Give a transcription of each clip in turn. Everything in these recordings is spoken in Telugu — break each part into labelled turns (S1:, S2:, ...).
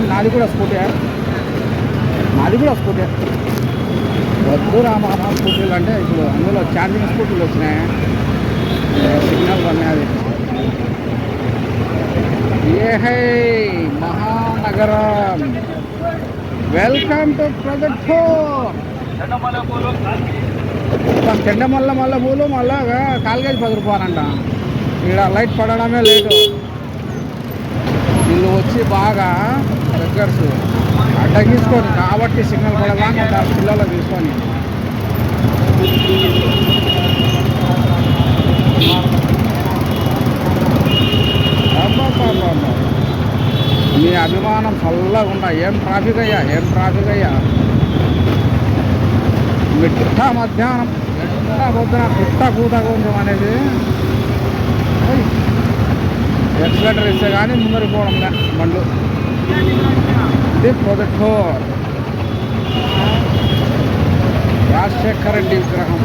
S1: నాది కూడా స్కూటీ వద్దు రామామ స్కూటీలు అంటే ఇప్పుడు అందులో ఛార్జింగ్ స్కూటీలు వచ్చినాయి, సిగ్నల్ పడినది. ఏ హై మహానగరం, వెల్కమ్ టు ప్రాజెక్ట్ 4. చెండమల్ల మళ్ళీ పూలు మళ్ళా కాలుగేసి 10 రూపాయలంట. ఇక్కడ లైట్ పడడమే లేటు. వీళ్ళు వచ్చి బాగా రెగ్యులర్స్ అడ్డగీసుకొని కాబట్టి సిగ్నల్ పడదాకా ఉంటారు పిల్లలు తీసుకొని. మీ అభిమానం చల్లగా ఉండ. ఏం ట్రాఫిక్ అయ్యా మిట్ట మధ్యాహ్నం ఎండ పొద్దున పుట్ట కూత కొంచెం అనేది ఎక్స్లేటర్ ఇస్తే కానీ ముందరికి పోవడంలే బండ్లు. ఇది ప్రాజెక్ట్ 4 రాజశేఖర రెడ్డి విగ్రహం.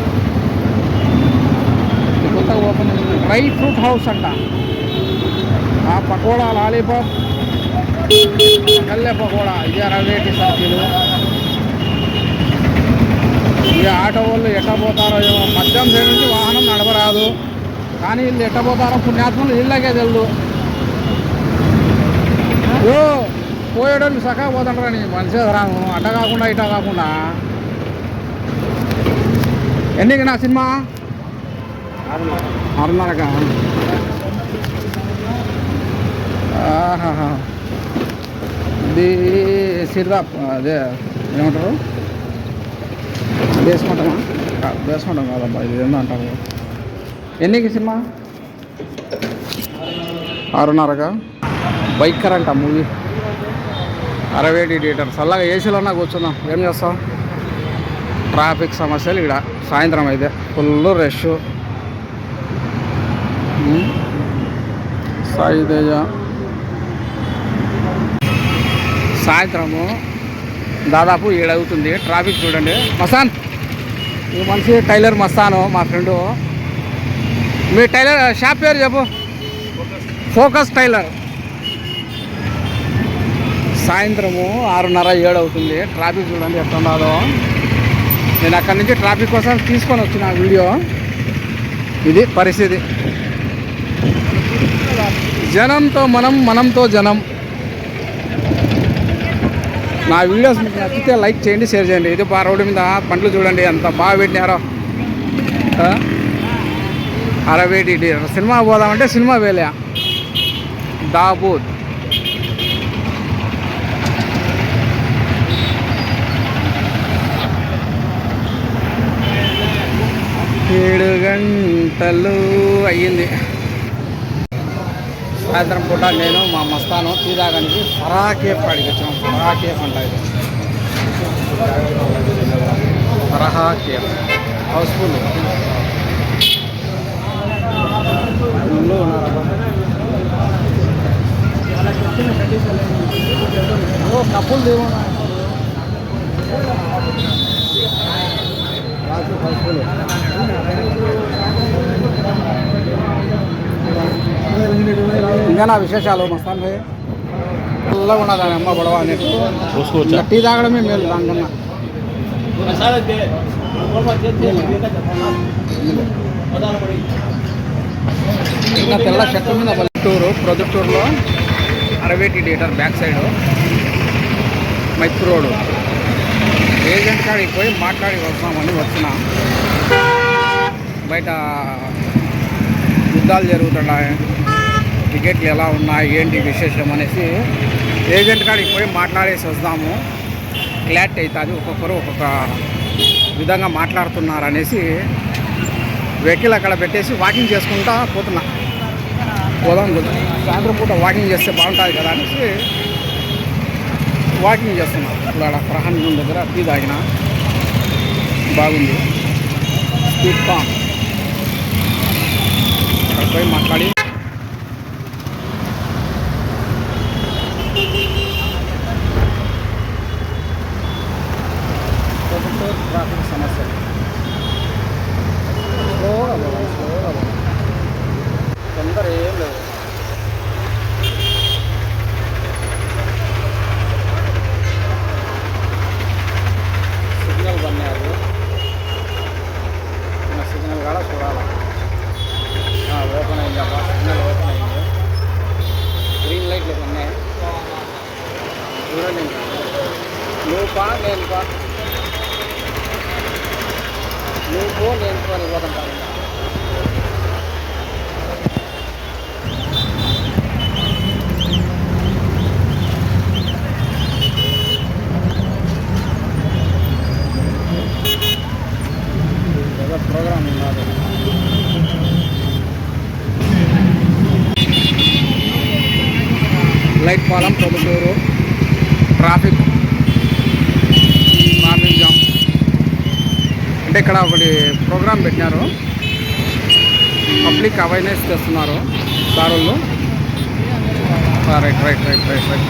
S1: ఇది కొత్తగా ఓపెన్ చేసింది. డ్రై ఫ్రూట్ హౌస్ అంట. ఆ పకోడా, లాలీపాప్, కల్లె పకోడా, ఇది 60 సర్కిలు. ఈ ఆటో వాళ్ళు ఎట్ట పోతారో ఏమో, మద్యం నుంచి వాహనం నడపరాదు, కానీ వీళ్ళు ఎట్ట పోతారో పుణ్యాత్మలు ఇళ్ళకే తెలుదు. పోయేటోళ్ళు సఖా పోతుంటారని మనిషి రాను, అట్ట కాకుండా ఇట్ట కాకుండా. ఎన్నికి నా సినిమా 6:30కా? ఇది సిర్దాప్, అదే ఏమంటారు, బేస్మంటం కాదబ్బా, ఇది ఏందో అంటారు. ఎన్నికి సినిమా 6:30కా? బైకర్ అంట మూవీ. 60 థియేటర్. చల్లగా ఏసీలోనా కూర్చుందాం, ఏం చేస్తాం. ట్రాఫిక్ సమస్యలు ఇక్కడ. సాయంత్రం అయితే ఫుల్ రష్. సాయి తేజ సాయంత్రము దాదాపు 7 అవుతుంది. ట్రాఫిక్ చూడండి. మస్తాన్, ఈ మనిషి టైలర్ మస్తాను, మా ఫ్రెండు. మీ టైలర్ షాప్ పేరు చెప్పు. Focus tailor. సాయంత్రము 6:30, 7 అవుతుంది. ట్రాఫిక్ చూడండి ఎట్లా ఉండదో. నేను అక్కడి నుంచి ట్రాఫిక్ కోసం తీసుకొని వచ్చిన వీడియో. ఇది పరిస్థితి. జనంతో మనంతో జనం. నా వీడియోస్ మీకు నచ్చితే లైక్ చేయండి, షేర్ చేయండి. ఇది రోడ్డు మీద పండ్లు చూడండి ఎంత బాగా పెట్టినారో. 60 థియేటర్. సినిమా పోదామంటే సినిమా వేలే. దాబూద్. ఏడు గంటలు అయ్యింది. సాయంత్రం పూట నేను మా మస్తాను టీ తాగడానికి ఫరాకేఫ్ కాడికి వచ్చాము. ఫరాకేఫ్ అంట ఇది. ఫరాకేఫ్ హౌస్ఫుల్. కప్పులు దేవనా హౌస్ఫుల్. ఇంకా నా విశేషాలు మస్తాన్ భాయ్ చల్లగా ఉన్నది. దాని అమ్మ గొడవ అన్నట్టు టీ తాగడమే మేలు దానికన్నా. ఇంకా తెల్ల చెట్టు మీద ప్రొజెక్టూర్లో 60 థియేటర్ బ్యాక్ సైడ్ మైత్రి రోడ్. ఏజెంట్ కాడికి పోయి మాట్లాడి వస్తామని వచ్చిన. బయట యుద్ధాలు జరుగుతున్నాయి, టికెట్లు ఎలా ఉన్నాయి, ఏంటి విశేషం అనేసి ఏజెంట్ కాడికి పోయి మాట్లాడేసి వస్తాము. క్లారిటీ అవుతుంది. ఒక్కొక్కరు ఒక్కొక్క విధంగా మాట్లాడుతున్నారు అనేసి వెహికల్ అక్కడ పెట్టేసి వాకింగ్ చేసుకుంటా పోతున్నా. పోదాం సాయంత్రం పూట వాకింగ్ చేస్తే బాగుంటుంది కదా అనేసి వాకింగ్ చేస్తున్నా. ఇప్పుడు అక్కడ ప్రహాన్ దగ్గర టీ తాగిన బాగుంది. స్వీట్ కార్న్ అక్కడ పోయి మాట్లాడి ట్రాఫిక్ సమస్య. స్లోగా తొందర ఏం లేదు. చూడండి ఇంకా నువ్వు పా నేను పా నువ్వు పో నేను పో అని పోతుంటాను. ప్రోగ్రామ్ ఉన్నది. లైట్ పాలం పొద్దుటూరు ట్రాఫిక్ జామ్ అంటే ఇక్కడ ఒకటి ప్రోగ్రామ్ పెట్టినారు, పబ్లిక్ అవేర్నెస్ చేస్తున్నారు సార్ వాళ్ళు. Right right right right right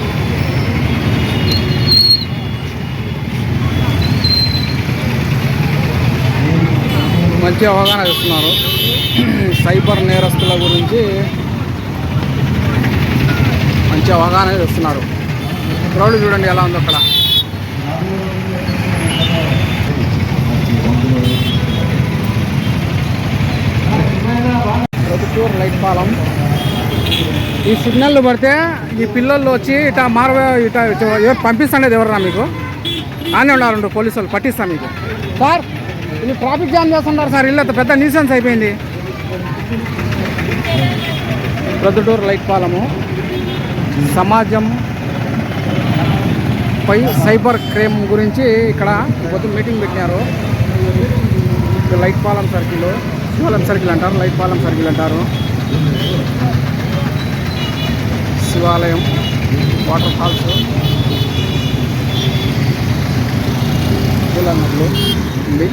S1: మంచి అవగాహన చేస్తున్నారు సైబర్ నేరస్తుల గురించి, మంచి అవగాహన చేస్తున్నారు. క్రౌడ్ చూడండి ఎలా ఉందో అక్కడ. ప్రొద్దుటూరు లైట్ పాలం. ఈ సిగ్నల్ పడితే ఈ పిల్లలు వచ్చి ఇట ఇట ఎవరు పంపిస్తాండేది ఎవరన్నా మీకు? ఆనే ఉన్నారు 2 పోలీసు వాళ్ళు పట్టిస్తాం మీకు. సార్ ఇది ట్రాఫిక్ జామ్ చేస్తున్నారు సార్, ఇల్లు పెద్ద న్యూసెన్స్ అయిపోయింది. ప్రొద్దుటూరు లైట్ పాలము సమాజం పై సైబర్ క్రైమ్ గురించి ఇక్కడ కొద్దిగా మీటింగ్ పెట్టినారు. లైట్ పాలం సర్కిల్, శివాలయం సర్కిల్ అంటారు, లైట్ పాలం సర్కిల్ అంటారు. శివాలయం వాటర్ ఫాల్స్ పూలన్నట్లు ఉంది.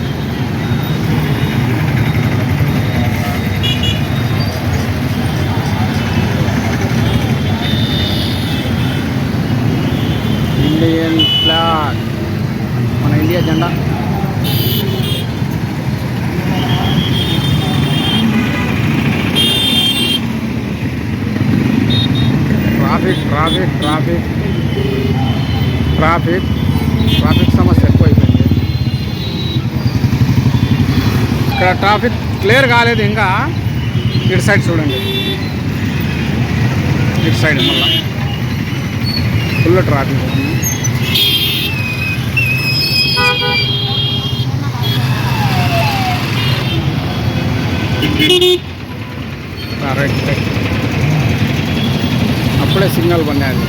S1: ఇండియన్ ఫ్లాగ్, మన ఇండియా జెండా. Traffic traffic traffic traffic traffic సమస్య ఎక్కువైపోయింది. ఇక్కడ ట్రాఫిక్ క్లియర్ కాలేదు ఇంకా. ఇటు సైడ్ చూడండి, ఇటు సైడ్ మళ్ళా ఫుల్ ట్రాఫిక్ ఉంది. రైట్ రైట్ అప్పుడే సిగ్నల్ బండి అది.